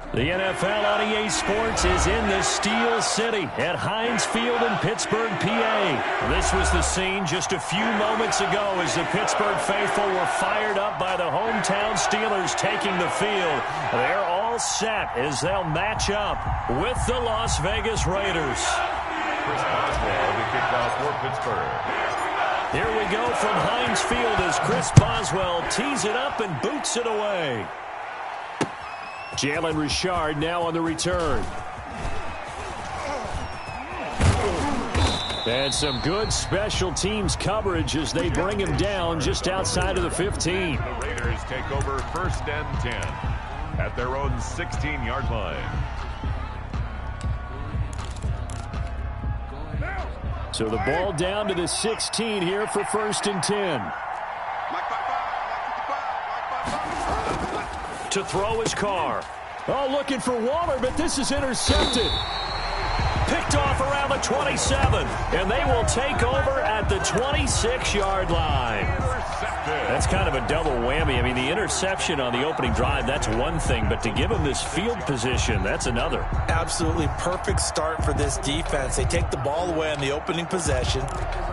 The NFL on EA Sports is in the Steel City at Heinz Field in Pittsburgh, PA. This was the scene just a few moments ago as the Pittsburgh faithful were fired up by the hometown Steelers taking the field. They're all set as they'll match up with the Las Vegas Raiders. Chris Boswell, the kickoff for Pittsburgh. Here we go from Heinz Field as Chris Boswell tees it up and boots it away. Jalen Richard now on the return. And some good special teams coverage as they bring him down just outside of the 15. The Raiders take over 1st and 10 at their own 16-yard line. So the ball down to the 16 here for 1st and 10. To throw his car. Oh, looking for Waller, but this is intercepted. Picked off around the 27, and they will take over at the 26-yard line. That's kind of a double whammy. I mean, the interception on the opening drive, that's one thing, but to give them this field position, that's another. Absolutely perfect start for this defense. They take the ball away on the opening possession.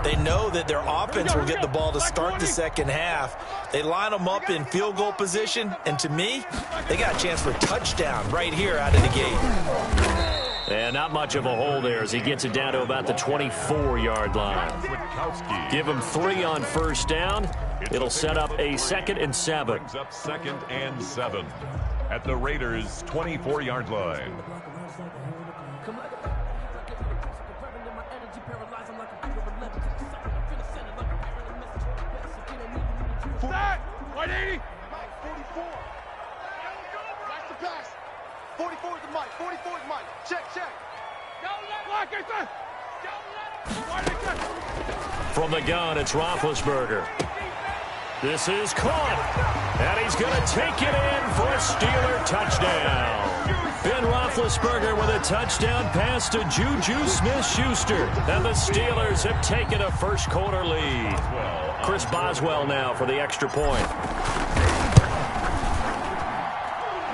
They know that their offense will get the ball to start the second half. They line them up in field goal position, and to me, they got a chance for a touchdown right here out of the gate. And not much of a hole there as he gets it down to about the 24-yard line. Give him 3 on 1st down. It'll set up a 2nd and 7. Brings up 2nd and 7 at the Raiders' 24-yard line. That 180. 44. Watch the pass. 44 is the mic. 44 is the mic. Check. From the gun, it's Roethlisberger. This is caught, and he's going to take it in for a Steeler touchdown. Ben Roethlisberger with a touchdown pass to Juju Smith-Schuster, and the Steelers have taken a first-quarter lead. Chris Boswell now for the extra point.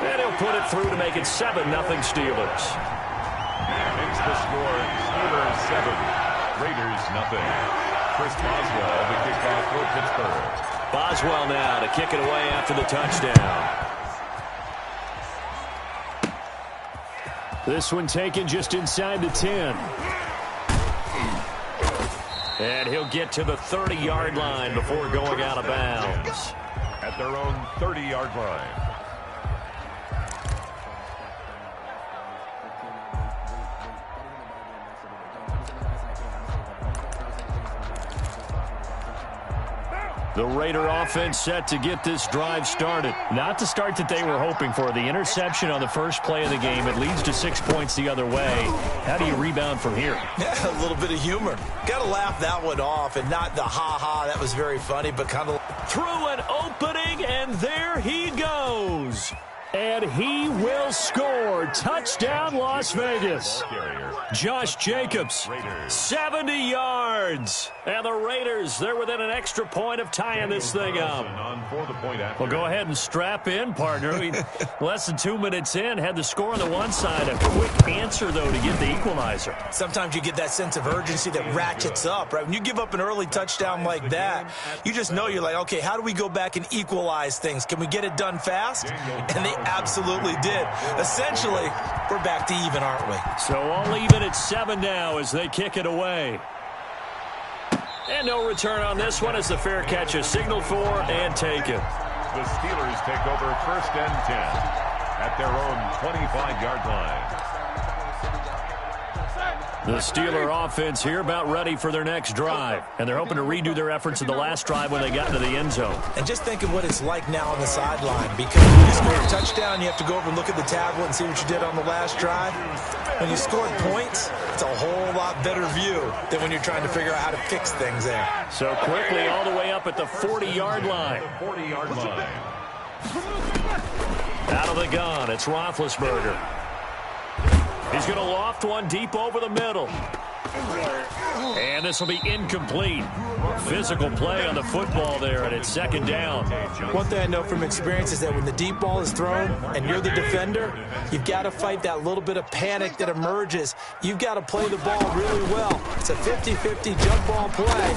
And he'll put it through to make it 7-0 Steelers. Makes the score Steelers 7, Raiders 0. Chris Boswell, the kickoff for Pittsburgh. Boswell now to kick it away after the touchdown. This one taken just inside the 10. And he'll get to the 30-yard line before going out of bounds. At their own 30-yard line. The Raider offense set to get this drive started. Not the start that they were hoping for. The interception on the first play of the game. It leads to 6 points the other way. How do you rebound from here? Yeah, a little bit of humor. Got to laugh that one off and not the ha-ha. That was very funny, but kind of... Through an opening, and there he goes. And he will score. Touchdown, Las Vegas. Josh Jacobs, 70 yards. And the Raiders, they're within an extra point of tying this thing up. Well, go ahead and strap in, partner. Less than 2 minutes in, had the score on the one side. A quick answer, though, to get the equalizer. Sometimes you get that sense of urgency that ratchets up, right? When you give up an early touchdown like that, you just know you're like, okay, how do we go back and equalize things? Can we get it done fast? And they absolutely did. Essentially, we're back to even, aren't we? So all even at 7 now as they kick it away. And no return on this one as the fair catch is signaled for and taken. The Steelers take over 1st and 10 at their own 25-yard line. The Steeler offense here about ready for their next drive. And they're hoping to redo their efforts in the last drive when they got into the end zone. And just think of what it's like now on the sideline. Because when you score a touchdown, you have to go over and look at the tablet and see what you did on the last drive. When you scored points, it's a whole lot better view than when you're trying to figure out how to fix things there. So quickly all the way up at the 40-yard line. 40-yard line. Out of the gun, it's Roethlisberger. He's going to loft one deep over the middle. And this will be incomplete. Physical play on the football there, and it's second down. One thing I know from experience is that when the deep ball is thrown and you're the defender, you've got to fight that little bit of panic that emerges. You've got to play the ball really well. It's a 50-50 jump ball play.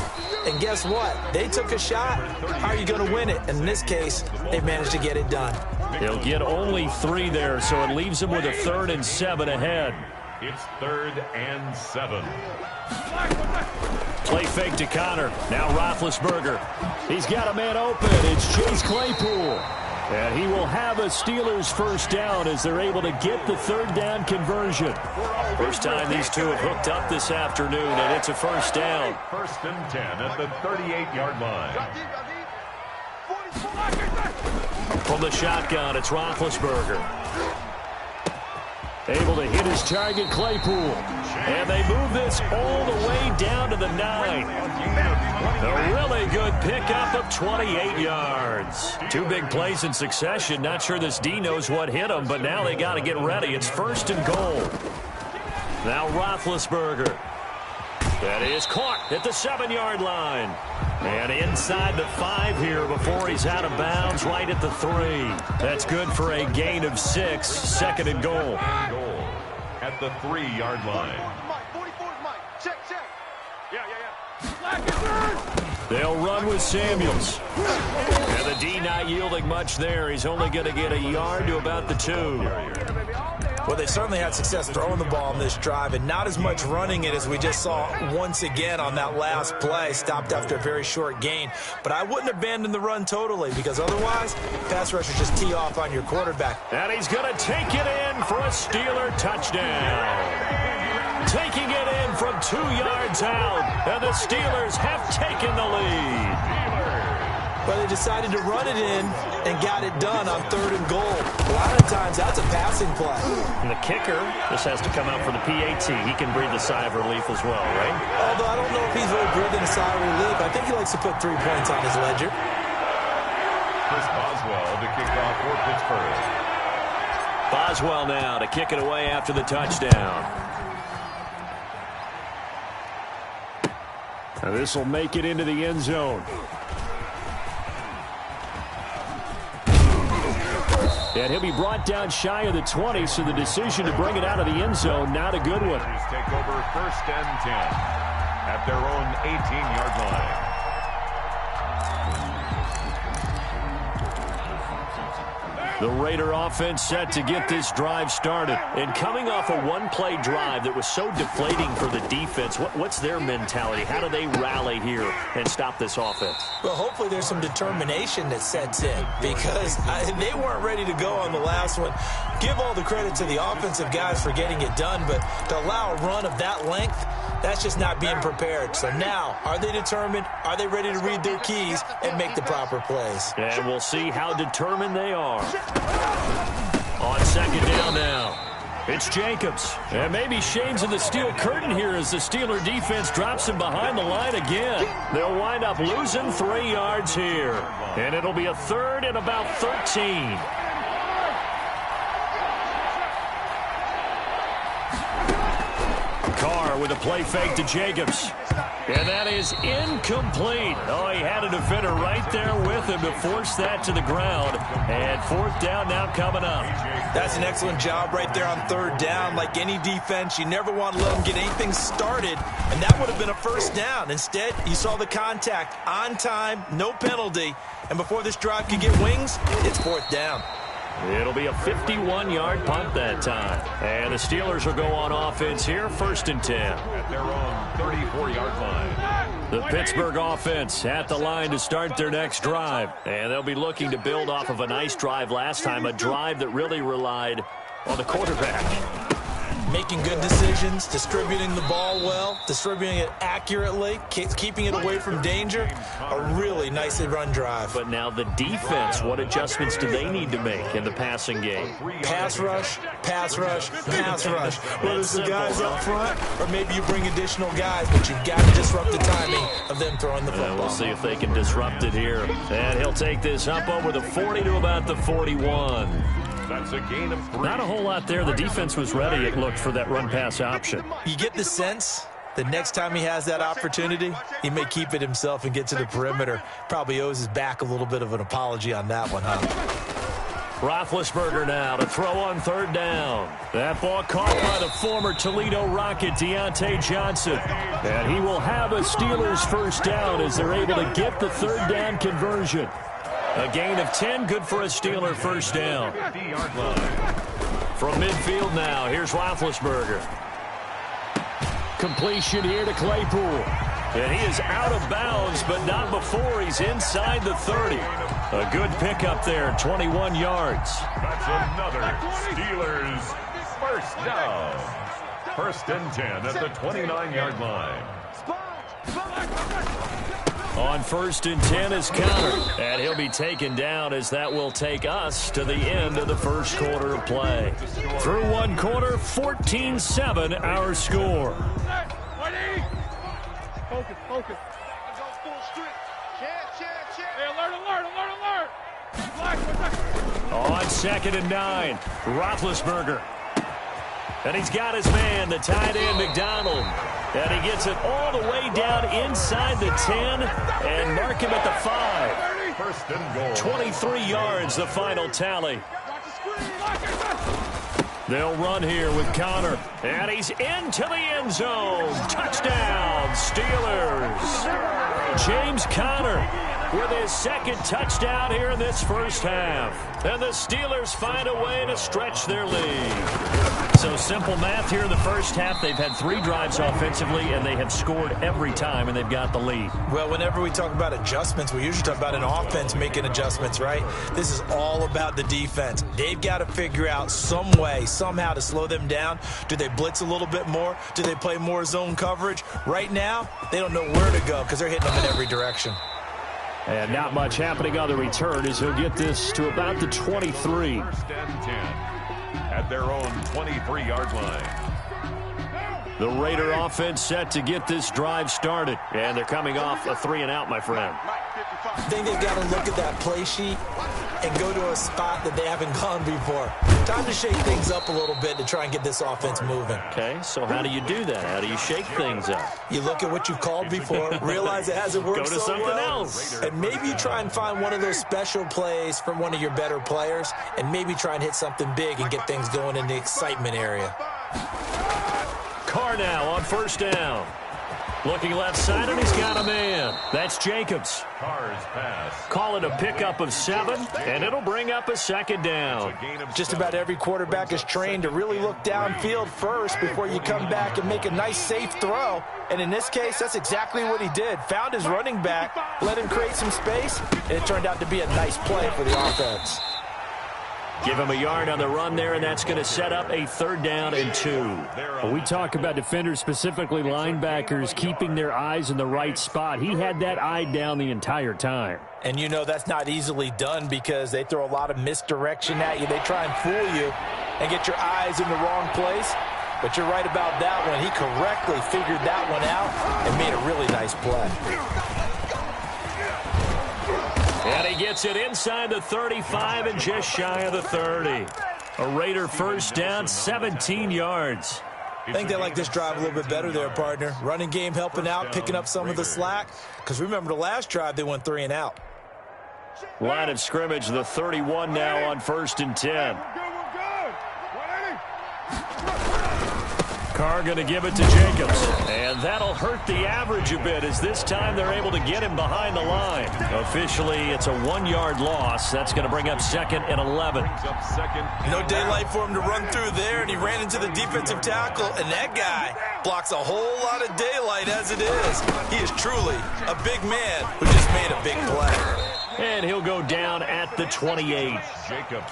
And guess what? They took a shot. How are you going to win it? And in this case, they managed to get it done. He'll get only 3 there, so it leaves him with a 3rd and 7 ahead. It's 3rd and 7. Play fake to Connor. Now Roethlisberger. He's got a man open. It's Chase Claypool. And he will have a Steelers first down as they're able to get the 3rd down conversion. First time these two have hooked up this afternoon, and it's a first down. 1st and 10 at the 38-yard line. From the shotgun, it's Roethlisberger. Able to hit his target, Claypool. And they move this all the way down to the 9. A really good pickup of 28 yards. 2 big plays in succession. Not sure this D knows what hit him, but now they got to get ready. It's 1st and goal. Now Roethlisberger. That is caught at the 7-yard line. And inside the 5 here before he's out of bounds, right at the 3. That's good for a gain of 6. 2nd and goal. At the 3-yard line. 44 is Mike. Check. They'll run with Samuels. And the D not yielding much there. He's only going to get a yard to about the 2. Well, they certainly had success throwing the ball on this drive and not as much running it as we just saw once again on that last play. Stopped after a very short gain. But I wouldn't abandon the run totally because otherwise, pass rushers just tee off on your quarterback. And he's going to take it in for a Steeler touchdown. Taking it in from 2 yards out. And the Steelers have taken the lead. But they decided to run it in and got it done on 3rd and goal. A lot of times, that's a passing play. And the kicker just has to come out for the PAT. He can breathe a sigh of relief as well, right? Although I don't know if he's really breathing a sigh of relief. I think he likes to put 3 points on his ledger. Chris Boswell to kick off for Pittsburgh. Boswell now to kick it away after the touchdown. Now this will make it into the end zone. And he'll be brought down shy of the 20, so the decision to bring it out of the end zone, not a good one. Take over 1st and 10 at their own 18-yard line. The Raider offense set to get this drive started. And coming off a one-play drive that was so deflating for the defense, what's their mentality? How do they rally here and stop this offense? Well, hopefully there's some determination that sets in because they weren't ready to go on the last one. Give all the credit to the offensive guys for getting it done, but to allow a run of that length, that's just not being prepared. So now, are they determined? Are they ready to read their keys and make the proper plays? And we'll see how determined they are. On 2nd down now, it's Jacobs. And maybe shades of the steel curtain here as the Steeler defense drops him behind the line again. They'll wind up losing 3 yards here. And it'll be a 3rd and about 13. Carr with a play fake to Jacobs. And that is incomplete. Oh, he had a defender right there with him to force that to the ground. And 4th down now coming up. That's an excellent job right there on 3rd down. Like any defense, you never want to let them get anything started. And that would have been a first down. Instead, you saw the contact on time, no penalty. And before this drive could get wings, it's 4th down. It'll be a 51-yard punt that time. And the Steelers will go on offense here, 1st and 10. At their own 34-yard line. The Pittsburgh offense at the line to start their next drive. And they'll be looking to build off of a nice drive last time, a drive that really relied on the quarterback. Making good decisions, distributing the ball well, distributing it accurately, keeping it away from danger. A really nicely run drive. But now the defense, what adjustments do they need to make in the passing game? Pass rush, pass rush, pass rush. Whether it's the guys up front or maybe you bring additional guys, but you've got to disrupt the timing of them throwing the football. We'll see if they can disrupt it here. And he'll take this up over the 40 to about the 41. That's a gain of 3. Not a whole lot there. The defense was ready, it looked, for that run-pass option. You get the sense The next time he has that opportunity, he may keep it himself and get to the perimeter. Probably owes his back a little bit of an apology on that one, huh? Roethlisberger now to throw on third down. That ball caught by the former Toledo Rocket, Deontay Johnson. And he will have a Steelers first down as they're able to get the third down conversion. A gain of 10, good for a Steeler first down. From midfield now, here's Roethlisberger. Completion here to Claypool. And he is out of bounds, but not before he's inside the 30. A good pickup there, 21 yards. That's another Steelers first down. First and 10 at the 29-yard line. On first and 10 is Connor, and he'll be taken down as that will take us to the end of the first quarter of play. Through one quarter, 14-7 our score. Focus, focus. Go full street. Check. Hey, alert. On second and 9, Roethlisberger. And he's got his man, the tight end, McDonald. And he gets it all the way down inside the 10 and mark him at the 5. First and goal. 23 yards, the final tally. They'll run here with Connor. And he's into the end zone. Touchdown, Steelers. James Conner with his second touchdown here in this first half. And the Steelers find a way to stretch their lead. So simple math here in the first half. They've had 3 drives offensively, and they have scored every time, and they've got the lead. Well, whenever we talk about adjustments, we usually talk about an offense making adjustments, right? This is all about the defense. They've got to figure out some way, somehow to slow them down. Do they blitz a little bit more? Do they play more zone coverage? Right now, they don't know where to go because they're hitting them in every direction. And not much happening on the return as he'll get this to about the 23. First and 10 at their own 23-yard line. The Raider offense set to get this drive started. And they're coming off a 3 and out, my friend. I think they've got to look at that play sheet and go to a spot that they haven't gone before. Time to shake things up a little bit to try and get this offense moving. Okay, so how do you do that? How do you shake things up? You look at what you've called before, realize it hasn't worked Go to so something well, else. and maybe you try and find one of those special plays from one of your better players, and maybe try and hit something big and get things going in the excitement area. Carr now on first down. Looking left side, and he's got a man. That's Jacobs. Carr's pass. Call it a pickup of 7, and it'll bring up a second down. Just about every quarterback is trained to really look downfield first before you come back and make a nice, safe throw. And in this case, that's exactly what he did. Found his running back, let him create some space, and it turned out to be a nice play for the offense. Give him a yard on the run there, and that's going to set up a 3rd down and 2. When we talk about defenders, specifically linebackers, keeping their eyes in the right spot, he had that eye down the entire time. And you know that's not easily done because they throw a lot of misdirection at you. They try and fool you and get your eyes in the wrong place. But you're right about that one. He correctly figured that one out and made a really nice play. And he gets it inside the 35 and just shy of the 30. A Raider first down, 17 yards. I think they like this drive a little bit better there, partner. Running game helping out, picking up some of the slack. Because remember the last drive, they went 3 and out. Line of scrimmage, the 31 now on first and 10. Carr going to give it to Jacobs. And that'll hurt the average a bit as this time they're able to get him behind the line. Officially, it's a 1-yard loss. That's going to bring up 2nd and 11. No daylight for him to run through there, and he ran into the defensive tackle, and that guy blocks a whole lot of daylight as it is. He is truly a big man who just made a big play. And he'll go down at the 28.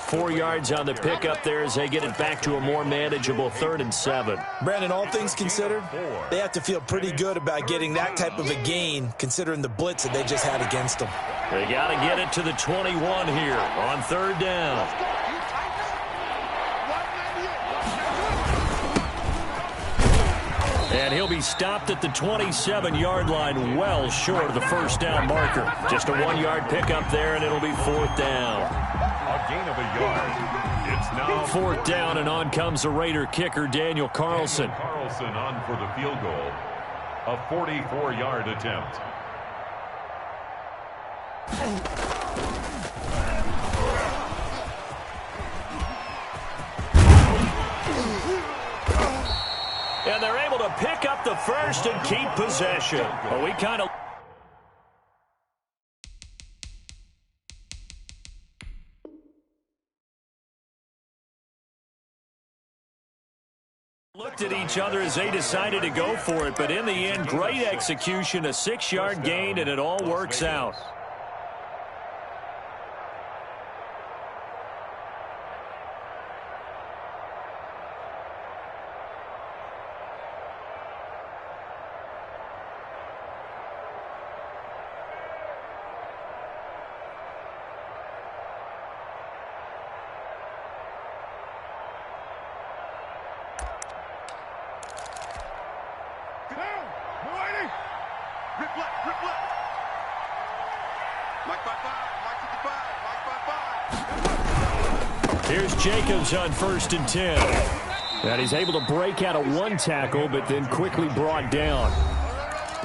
4 yards on the pickup there as they get it back to a more manageable 3rd and 7. Brandon, all things considered, they have to feel pretty good about getting that type of a gain considering the blitz that they just had against them. They got to get it to the 21 here on 3rd down. And he'll be stopped at the 27-yard line, well short of the first down marker. Just a 1-yard pickup there, and it'll be 4th down. A gain of a yard. It's now 4th down, and on comes the Raider kicker, Daniel Carlson. Carlson on for the field goal. A 44-yard attempt. And they're able to pick up the first and keep possession. But we kind of looked at each other as they decided to go for it. But in the end, great execution, a 6-yard gain, and it all works out. Here's Jacobs on 1st and 10. And he's able to break out of one tackle, but then quickly brought down.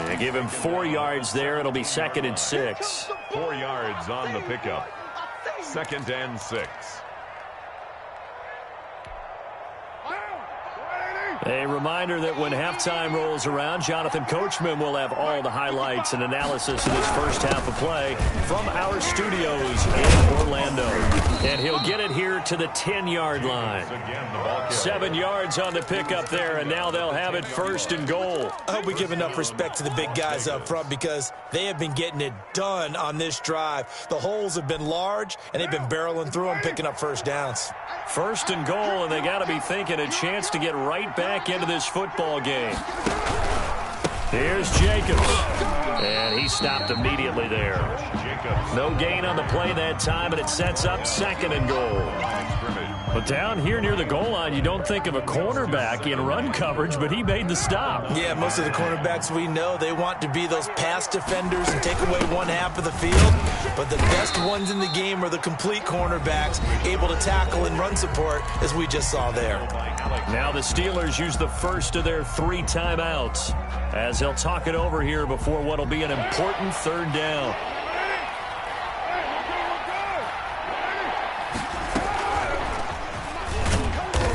They give him 4 yards there. It'll be 2nd and 6. 4 yards on the pickup. 2nd and 6. A reminder that when halftime rolls around, Jonathan Coachman will have all the highlights and analysis of this first half of play from our studios in Orlando. And he'll get it here to the 10-yard line. 7 yards on the pickup there, and now they'll have it 1st and goal. I hope we give enough respect to the big guys up front because they have been getting it done on this drive. The holes have been large, and they've been barreling through them, picking up first downs. 1st and goal, and they got to be thinking a chance to get right back into this football game. Here's Jacobs, and he stopped immediately there. No gain on the play that time, and it sets up 2nd and goal. But down here near the goal line, you don't think of a cornerback in run coverage, but he made the stop. Yeah, most of the cornerbacks we know, they want to be those pass defenders and take away one half of the field. But the best ones in the game are the complete cornerbacks, able to tackle and run support, as we just saw there. Now the Steelers use the first of their 3 timeouts as they'll talk it over here before what will be an important 3rd down.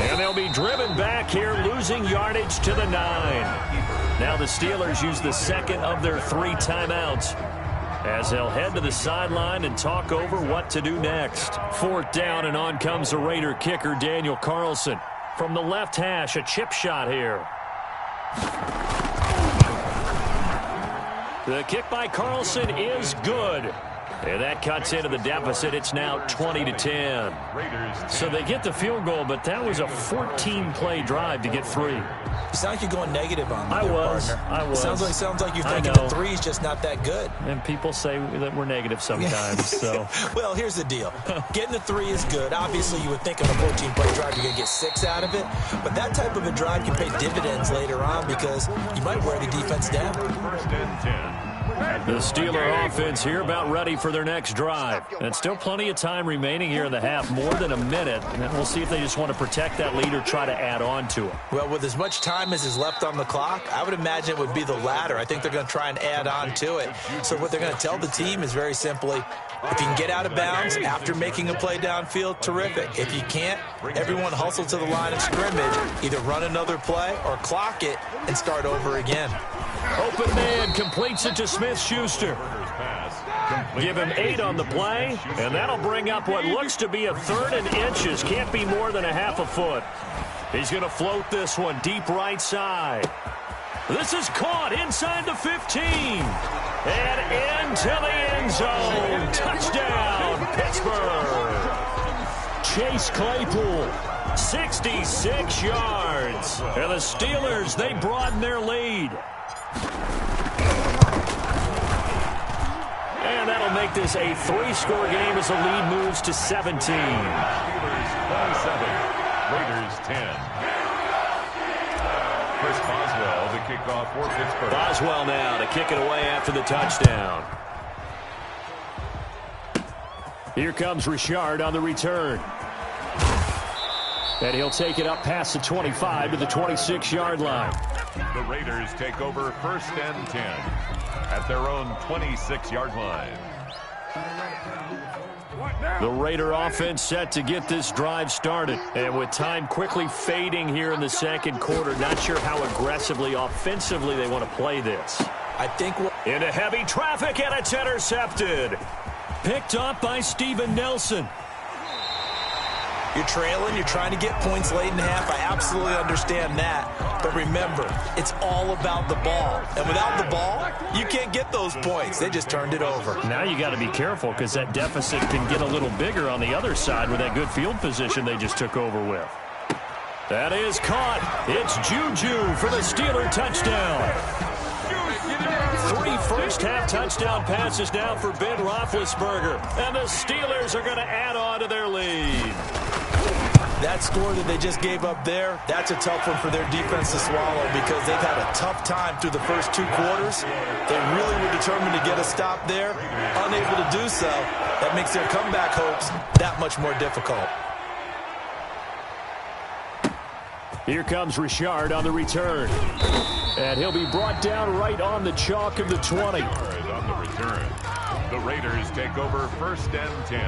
And they'll be driven back here, losing yardage to the 9. Now the Steelers use the 2nd of their 3 timeouts as they'll head to the sideline and talk over what to do next. 4th down, and on comes the Raider kicker, Daniel Carlson. From the left hash, a chip shot here. The kick by Carlson is good. And that cuts into the deficit. It's now 20-10. So they get the field goal, but that was a 14-play drive to get 3. You sound like you're going negative on me, I was. Sounds like you're thinking the 3 is just not that good. And people say that we're negative sometimes. So, well, here's the deal. Getting the 3 is good. Obviously, you would think of a 14-play drive, you're going to get 6 out of it. But that type of a drive can pay dividends later on because you might wear the defense down. 1st and 10. The Steeler offense here about ready for their next drive. And still plenty of time remaining here in the half, more than a minute. And we'll see if they just want to protect that lead or try to add on to it. Well, with as much time as is left on the clock, I would imagine it would be the latter. I think they're going to try and add on to it. So what they're going to tell the team is very simply, if you can get out of bounds after making a play downfield, terrific. If you can't, everyone hustle to the line of scrimmage, either run another play or clock it and start over again. Open man completes it to Smith-Schuster. Give him 8 on the play, and that'll bring up what looks to be a 3rd and inches. Can't be more than a half a foot. He's going to float this one deep right side. This is caught inside the 15. And into the end zone. Touchdown, Pittsburgh. Chase Claypool, 66 yards. And the Steelers, they broaden their lead. And that'll make this a 3-score game as the lead moves to 17. Steelers 27, Raiders 10. Chris Boswell, the kickoff for Pittsburgh. Boswell now to kick it away after the touchdown. Here comes Richard on the return. And he'll take it up past the 25 to the 26-yard line. The Raiders take over 1st and 10 at their own 26-yard line. The Raider offense set to get this drive started. And with time quickly fading here in the second quarter, not sure how aggressively, offensively they want to play this. I think into heavy traffic, and it's intercepted. Picked up by Steven Nelson. You're trailing, you're trying to get points late in half. I absolutely understand that. But remember, it's all about the ball. And without the ball, you can't get those points. They just turned it over. Now you got to be careful because that deficit can get a little bigger on the other side with that good field position they just took over with. That is caught. It's Juju for the Steeler touchdown. 3 first-half touchdown passes now for Ben Roethlisberger. And the Steelers are going to add on to their lead. That score that they just gave up there, that's a tough one for their defense to swallow because they've had a tough time through the first 2 quarters. They really were determined to get a stop there. Unable to do so, that makes their comeback hopes that much more difficult. Here comes Richard on the return. And he'll be brought down right on the chalk of the 20. On the return, the Raiders take over 1st and 10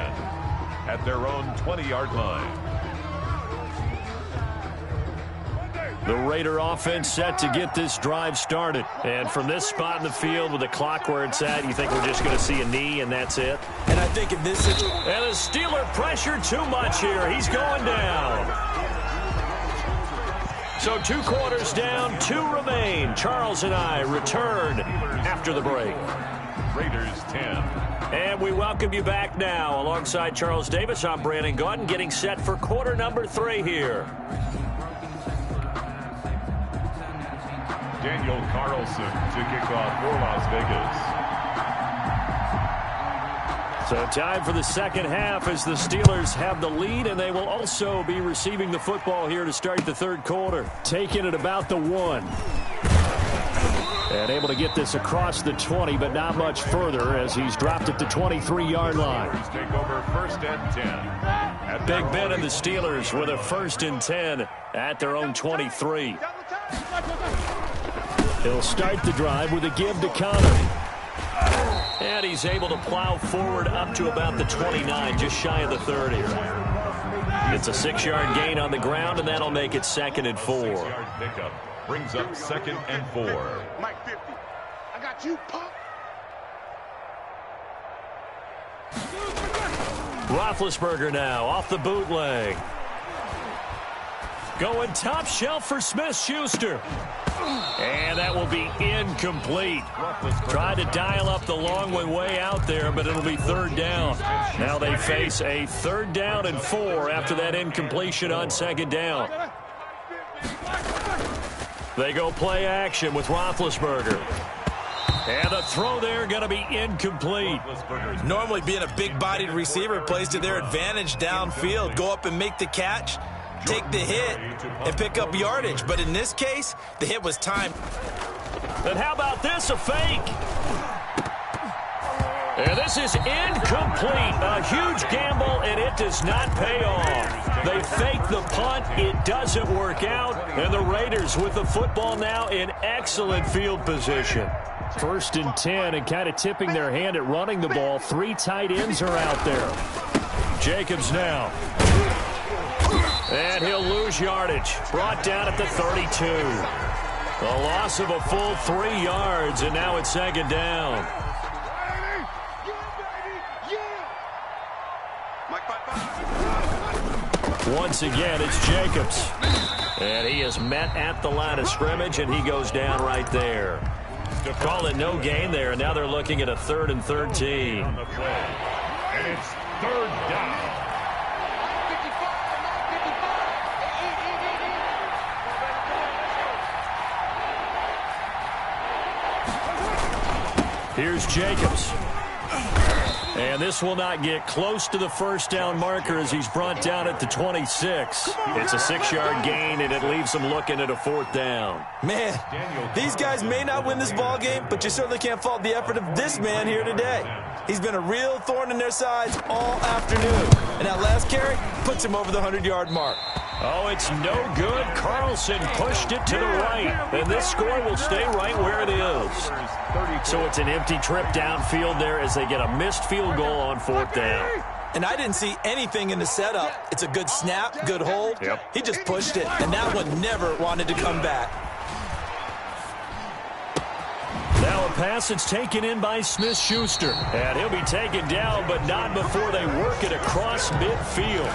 at their own 20-yard line. The Raider offense set to get this drive started. And from this spot in the field with the clock where it's at, you think we're just going to see a knee and that's it? And I think in this situation... And the Steeler pressure too much here. He's going down. So 2 quarters down, 2 remain. Charles and I return after the break. Raiders 10. And we welcome you back now. Alongside Charles Davis, I'm Brandon Gaudin, getting set for quarter number 3 here. Daniel Carlson to kick off for Las Vegas. So time for the second half as the Steelers have the lead, and they will also be receiving the football here to start the third quarter. Taking it about the 1. And able to get this across the 20, but not much further as he's dropped at the 23-yard line. Take over 1st and 10. Big Ben and the Steelers with a 1st and 10 at their own 23. He'll start the drive with a give to Connor. And he's able to plow forward up to about the 29, just shy of the 30. It's a 6-yard gain on the ground, and that'll make it 2nd and 4. 6-yard pickup brings up 2nd and 4. Mike 50. I got you, pop. Roethlisberger now off the bootleg. Going top shelf for Smith-Schuster. And that will be incomplete. Tried to dial up the long one way out there, but it'll be 3rd down. Now they face a 3rd down and 4 after that incompletion on 2nd down. They go play action with Roethlisberger. And the throw there going to be incomplete. Normally being a big-bodied receiver plays to their advantage downfield. Go up and make the catch, take the hit, and pick up yardage. But in this case, the hit was timed. And how about this, a fake? And this is incomplete. A huge gamble, and it does not pay off. They fake the punt. It doesn't work out. And the Raiders with the football now in excellent field position. 1st and 10, and kind of tipping their hand at running the ball. 3 tight ends are out there. Jacobs now. And he'll lose yardage. Brought down at the 32. A loss of a full 3 yards, and now it's 2nd down. Once again, it's Jacobs. And he is met at the line of scrimmage, and he goes down right there. Call it no gain there, and now they're looking at a 3rd and 13. And it's 3rd down. Here's Jacobs. And this will not get close to the 1st down marker as he's brought down at the 26. It's a 6-yard gain, and it leaves them looking at a 4th down. Man, these guys may not win this ball game, but you certainly can't fault the effort of this man here today. He's been a real thorn in their sides all afternoon. And that last carry puts him over the 100-yard mark. Oh, it's no good. Carlson pushed it to the right. And this score will stay right where it is. So it's an empty trip downfield there as they get a missed field goal on 4th down. And I didn't see anything in the setup. It's a good snap, good hold. Yep. He just pushed it, and that one never wanted to come back. Now a pass that's taken in by Smith-Schuster. And he'll be taken down, but not before they work it across midfield.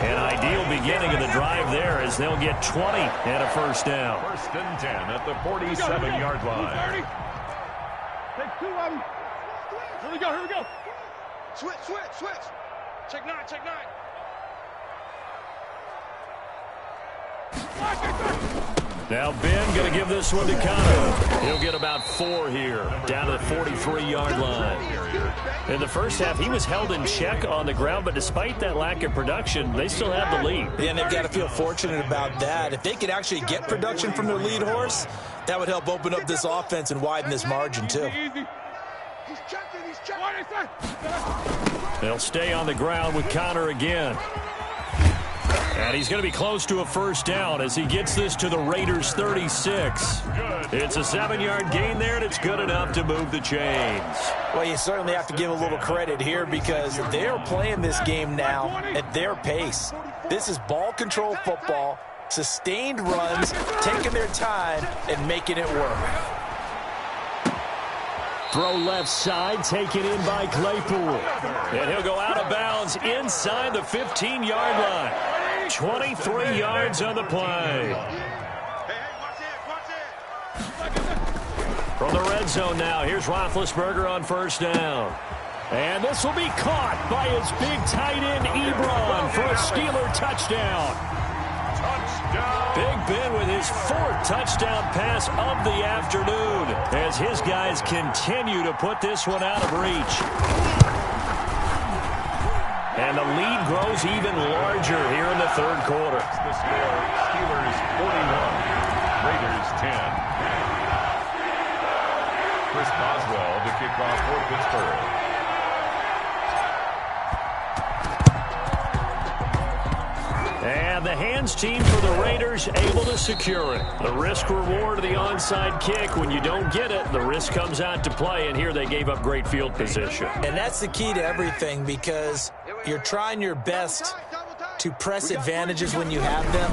An ideal beginning of the drive there as they'll get 20 and a first down. 1st and 10 at the 47-yard line. Take 2 of them. Here we go, here we go. Switch, switch, switch. Check 9, check 9. Now Ben going to give this one to Kanal. He'll get about 4 here, down to the 43-yard line. In the first half, he was held in check on the ground, but despite that lack of production, they still have the lead. And they've got to feel fortunate about that. If they could actually get production from their lead horse, that would help open up this offense and widen this margin, too. He's checking, he's checking. They'll stay on the ground with Connor again. And he's going to be close to a first down as he gets this to the Raiders' 36. It's a 7-yard gain there, and it's good enough to move the chains. Well, you certainly have to give a little credit here because they're playing this game now at their pace. This is ball control football, sustained runs, taking their time, and making it work. Throw left side, taken in by Claypool. And he'll go out of bounds inside the 15-yard line. 23 yards on the play. From the red zone now, here's Roethlisberger on first down. And this will be caught by his big tight end, Ebron, for a Steeler touchdown. Big Ben with his 4th touchdown pass of the afternoon as his guys continue to put this one out of reach. And the lead grows even larger here in the 3rd quarter. The score, Steelers 41, Raiders 10. Chris Boswell, the kickoff for Pittsburgh. And the hands team for the Raiders able to secure it. The risk reward of the onside kick. When you don't get it, the risk comes out to play, and here they gave up great field position. And that's the key to everything because you're trying your best to press advantages when you have them,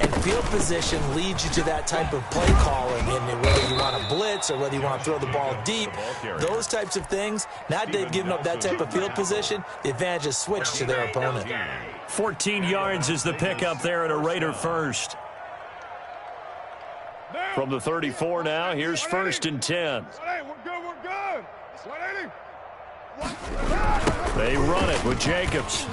and field position leads you to that type of play calling, and whether you want to blitz or whether you want to throw the ball deep, those types of things. Now that they've given up that type of field position, the advantage is switched to their opponent. 14 yards is the pickup there at a Raider first. From the 34 now, here's 1st and 10. Hey, we're good, we're good. 180. They run it with Jacobs.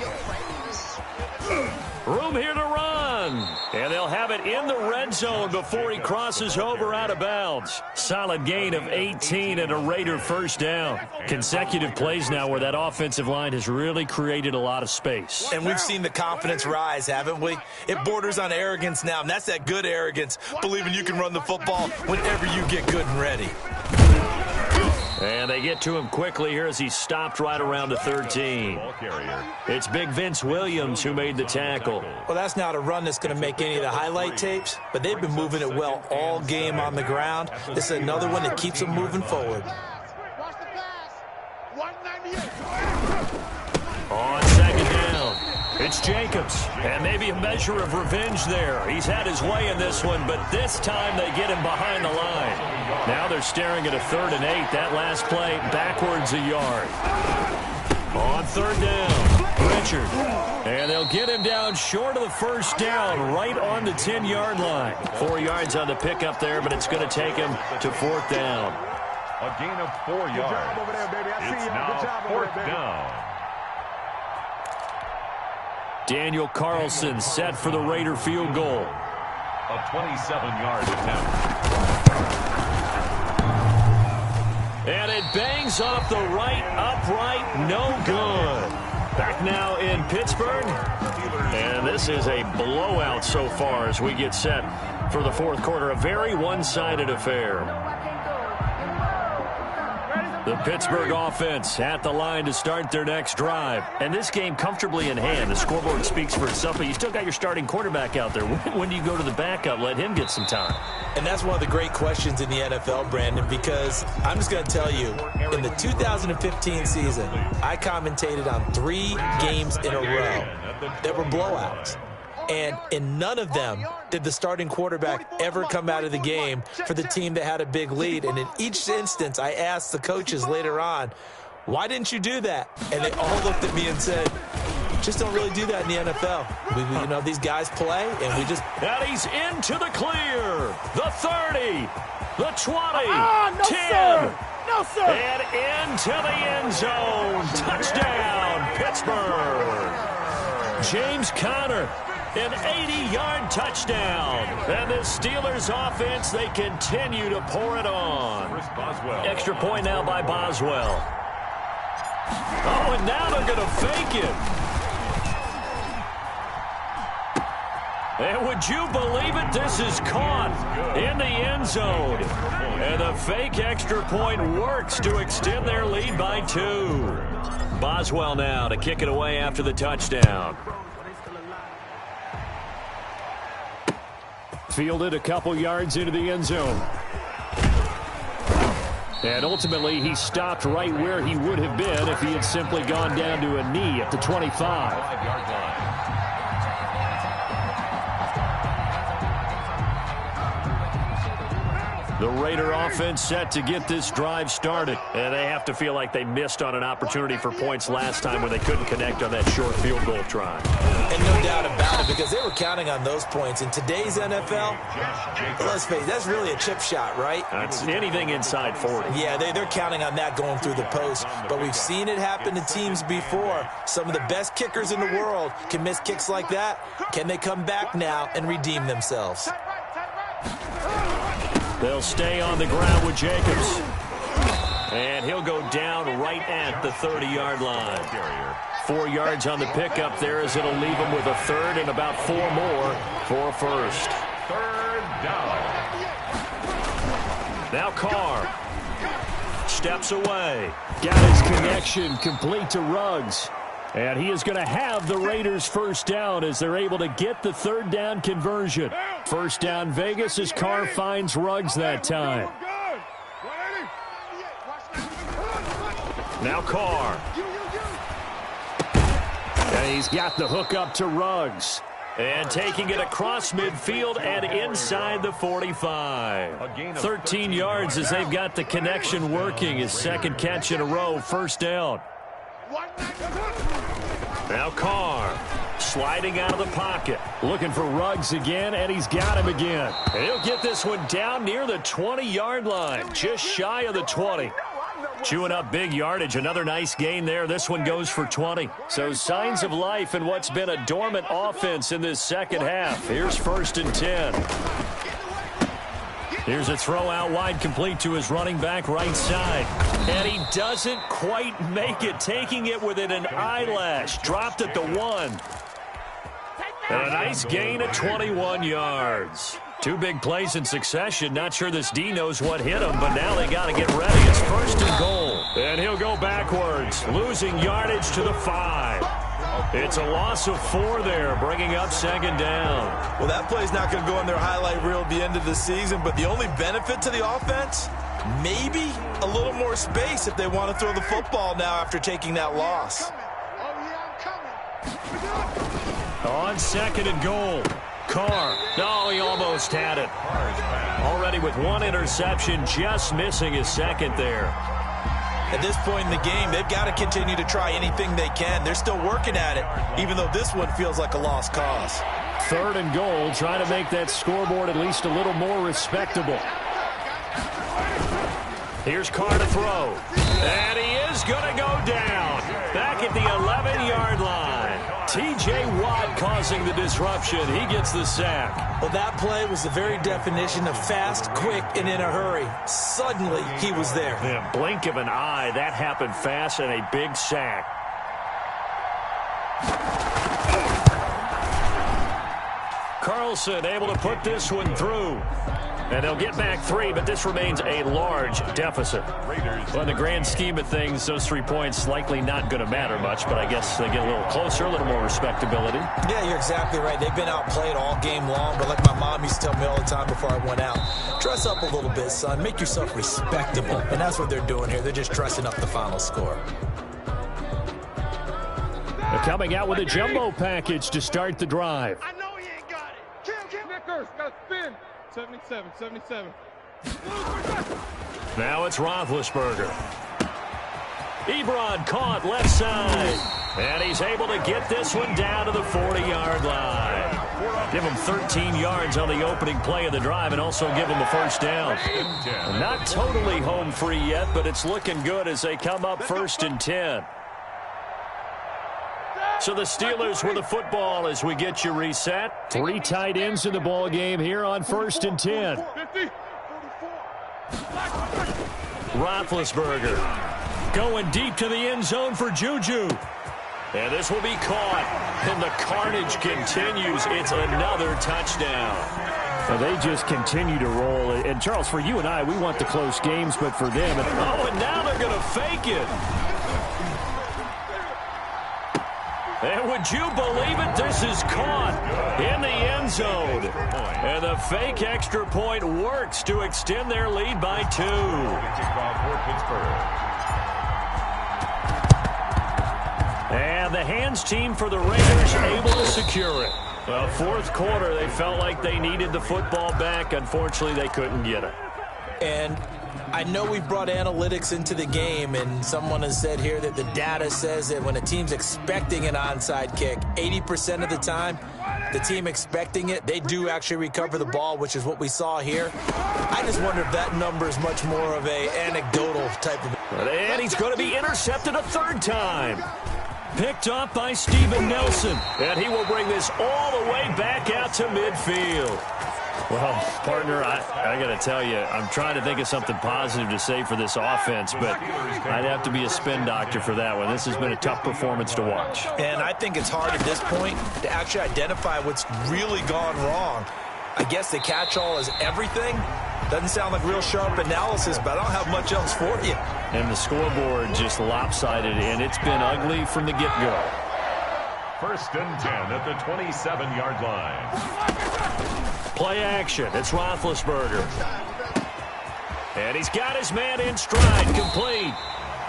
Room here to run. And they'll have it in the red zone before he crosses over out of bounds. Solid gain of 18 and a Raider first down. Consecutive plays now where that offensive line has really created a lot of space. And we've seen the confidence rise, haven't we? It borders on arrogance now, and that's that good arrogance, believing you can run the football whenever you get good and ready. And they get to him quickly here as he stopped right around the 13. It's Big Vince Williams who made the tackle. Well, that's not a run that's going to make any of the highlight tapes, but they've been moving it well all game on the ground. This is another one that keeps them moving forward. Watch the pass. 198. On 2nd down, it's Jacobs. And maybe a measure of revenge there. He's had his way in this one, but this time they get him behind the line. Now they're staring at a 3rd and 8. That last play backwards a yard. On 3rd down, Richard. And they'll get him down short of the first down, right on the 10-yard line. 4 yards on the pickup there, but it's going to take him to 4th down. A gain of 4 yards. It's now 4th down. Daniel Carlson set for the Raider field goal. A 27-yard attempt. And it bangs off the right upright, no good. Back now in Pittsburgh. And this is a blowout so far as we get set for the 4th quarter. A very one-sided affair. The Pittsburgh offense at the line to start their next drive. And this game comfortably in hand. The scoreboard speaks for itself, but you still got your starting quarterback out there. When do you go to the backup? Let him get some time. And that's one of the great questions in the NFL, Brandon, because I'm just going to tell you, in the 2015 season, I commentated on 3 games in a row that were blowouts. And in none of them did the starting quarterback ever come out of the game for the team that had a big lead. And in each instance, I asked the coaches later on, why didn't you do that? And they all looked at me and said, just don't really do that in the NFL. You know, these guys play, and we just... And he's into the clear. The 30, the 20, no 10. Sir. No, sir. And into the end zone. Touchdown, Pittsburgh. James Conner. An 80-yard touchdown. And the Steelers offense, they continue to pour it on. Extra point now by Boswell. Oh, and now they're going to fake it. And would you believe it? This is caught in the end zone. And the fake extra point works to extend their lead by 2. Boswell now to kick it away after the touchdown. Fielded a couple yards into the end zone. And ultimately, he stopped right where he would have been if he had simply gone down to a knee at the 25. The Raider offense set to get this drive started. And they have to feel like they missed on an opportunity for points last time when they couldn't connect on that short field goal try. And no doubt about it, because they were counting on those points. In today's NFL, let's face it, that's really a chip shot, right? That's anything inside 40. Yeah, they're counting on that going through the post. But we've seen it happen to teams before. Some of the best kickers in the world can miss kicks like that. Can they come back now and redeem themselves? They'll stay on the ground with Jacobs. And he'll go down right at the 30-yard line. 4 yards on the pickup there as it'll leave him with a third and about 4 more for a first. Third down. Now Carr steps away. Got his connection complete to Ruggs. And he is going to have the Raiders first down as they're able to get the third down conversion. First down Vegas as Carr finds Ruggs that time. Now Carr. And he's got the hook up to Ruggs. And taking it across midfield and inside the 45. 13 yards as they've got the connection working. His second catch in a row, first down. Now Carr sliding out of the pocket. Looking for Ruggs again, and he's got him again. And he'll get this one down near the 20-yard line, just shy of the 20. Chewing up big yardage. Another nice gain there. This one goes for 20. So signs of life in what's been a dormant offense in this second half. Here's 1st and 10. Here's a throw out wide, complete to his running back right side. And he doesn't quite make it, taking it within an eyelash. Dropped at the 1. And a nice gain of 21 yards. 2 big plays in succession. Not sure this D knows what hit him, but now they got to get ready. It's 1st and goal. And he'll go backwards, losing yardage to the 5. It's a loss of 4 there, bringing up 2nd down. Well, that play's not going to go in their highlight reel at the end of the season, but the only benefit to the offense, maybe a little more space if they want to throw the football now after taking that loss. On 2nd and goal, Carr. No, he almost had it. Already with 1 interception, just missing his 2nd there. At this point in the game, they've got to continue to try anything they can. They're still working at it, even though this one feels like a lost cause. 3rd and goal, trying to make that scoreboard at least a little more respectable. Here's Carr to throw. And he is going to go down. Back at the 11-yard line. T.J. Watt causing the disruption. He gets the sack. Well, that play was the very definition of fast, quick, and in a hurry. Suddenly, he was there. Yeah, blink of an eye. That happened fast and a big sack. Carlson able to put this one through. And they'll get back 3, but this remains a large deficit. Well, in the grand scheme of things, those 3 points likely not going to matter much, but I guess they get a little closer, a little more respectability. Yeah, you're exactly right. They've been outplayed all game long, but like my mom used to tell me all the time before I went out, dress up a little bit, son. Make yourself respectable. And that's what they're doing here. They're just dressing up the final score. They're coming out with a jumbo package to start the drive. I know he ain't got it. Kill. Snickers, got to spin. 77. Now it's Roethlisberger. Ebron caught left side. And he's able to get this one down to the 40-yard line. Give him 13 yards on the opening play of the drive and also give him a first down. Not totally home free yet, but it's looking good as they come up 1st and 10. So the Steelers with the football as we get you reset. 3 tight ends in the ball game here on 1st and 10. Roethlisberger going deep to the end zone for Juju. And this will be caught. And the carnage continues. It's another touchdown. Well, they just continue to roll. And, Charles, for you and I, we want the close games, but for them... Oh, and now they're going to fake it. And would you believe it? This is caught in the end zone. And the fake extra point works to extend their lead by 2. And the hands team for the Raiders able to secure it. Well, 4th quarter, they felt like they needed the football back. Unfortunately, they couldn't get it. And I know we've brought analytics into the game, and someone has said here that the data says that when a team's expecting an onside kick, 80% of the time, the team expecting it, they do actually recover the ball, which is what we saw here. I just wonder if that number is much more of a anecdotal type of... And he's going to be intercepted a 3rd time. Picked off by Steven Nelson. And he will bring this all the way back out to midfield. Well, partner, I got to tell you, I'm trying to think of something positive to say for this offense, but I'd have to be a spin doctor for that one. This has been a tough performance to watch. And I think it's hard at this point to actually identify what's really gone wrong. I guess the catch-all is everything. Doesn't sound like real sharp analysis, but I don't have much else for you. And the scoreboard just lopsided, and it's been ugly from the get-go. 1st and 10 at the 27-yard line. Play action. It's Roethlisberger. And he's got his man in stride, complete.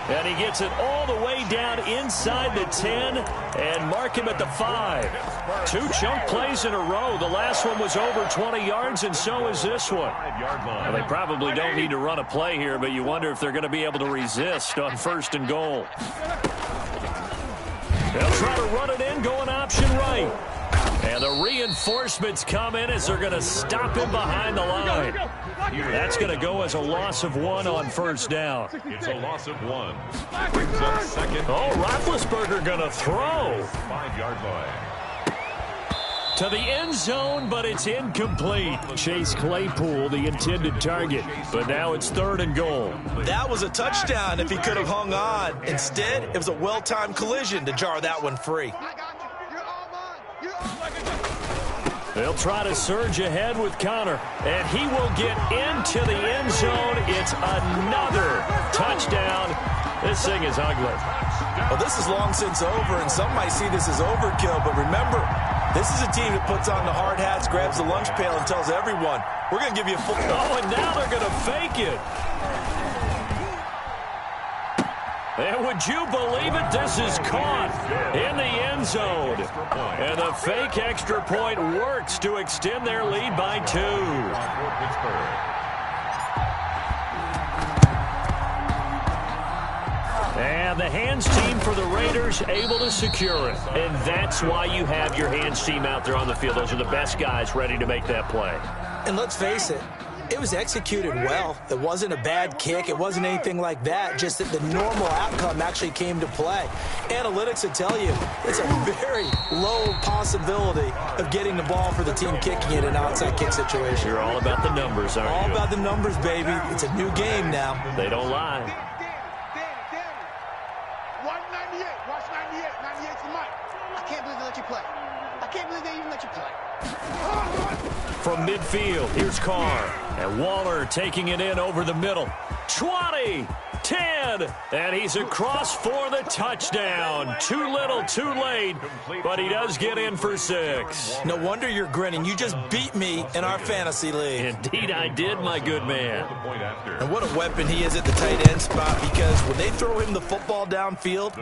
And he gets it all the way down inside the 10 and mark him at the 5. 2 chunk plays in a row. The last one was over 20 yards, and so is this one. Well, they probably don't need to run a play here, but you wonder if they're going to be able to resist on 1st and goal. They'll try to run it in, going option right. And the reinforcements come in as they're going to stop him behind the line. That's going to go as a loss of 1 on 1st down. It's a loss of 1. Brings up 2nd. Oh, Roethlisberger going to throw. 5-yard line. To the end zone, but it's incomplete. Chase Claypool, the intended target, but now it's 3rd and goal. That was a touchdown if he could have hung on. Instead, it was a well-timed collision to jar that one free. They'll try to surge ahead with Connor, and he will get into the end zone. It's another touchdown. This thing is ugly. Well, this is long since over, and some might see this as overkill, but remember, this is a team that puts on the hard hats, grabs the lunch pail, and tells everyone, we're going to give you a full... Oh, and now they're going to fake it. And would you believe it? This is caught in the end zone. And the fake extra point works to extend their lead by 2. And the hands team for the Raiders able to secure it. And that's why you have your hands team out there on the field. Those are the best guys ready to make that play. And let's face it, it was executed well. It wasn't a bad kick. It wasn't anything like that. Just that the normal outcome actually came to play. Analytics will tell you it's a very low possibility of getting the ball for the team kicking it in an outside kick situation. You're all about the numbers, aren't you? All about the numbers, baby. It's a new game now. They don't lie. Danny. Watch 98. Watch 98. 98's the mic. I can't believe they let you play. I I can't believe they even let you play. From midfield, here's Carr. And Waller taking it in over the middle. 20, 10, and he's across for the touchdown. Too little, too late, but he does get in for 6. No wonder you're grinning. You just beat me in our fantasy league. Indeed I did, my good man. And what a weapon he is at the tight end spot, because when they throw him the football downfield,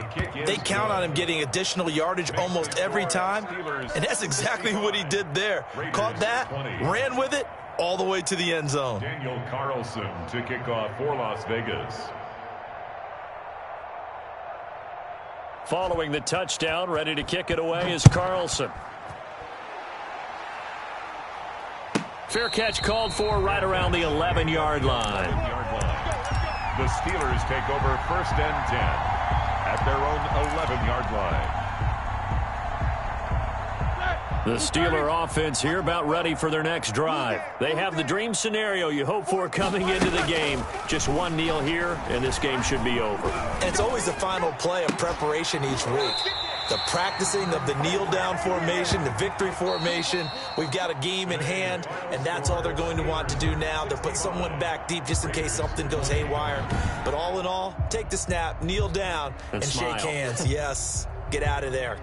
they count on him getting additional yardage almost every time, and that's exactly what he did there. Caught that, ran with it, all the way to the end zone. Daniel Carlson to kick off for Las Vegas. Following the touchdown, ready to kick it away is Carlson. Fair catch called for right around the 11-yard line. The Steelers take over 1st and 10 at their own 11-yard line. The Steeler offense here about ready for their next drive. They have the dream scenario you hope for coming into the game. Just one kneel here, and this game should be over. And it's always the final play of preparation each week. The practicing of the kneel-down formation, the victory formation. We've got a game in hand, and that's all they're going to want to do now. They'll put someone back deep just in case something goes haywire. But all in all, take the snap, kneel down, and shake hands. Yes, get out of there.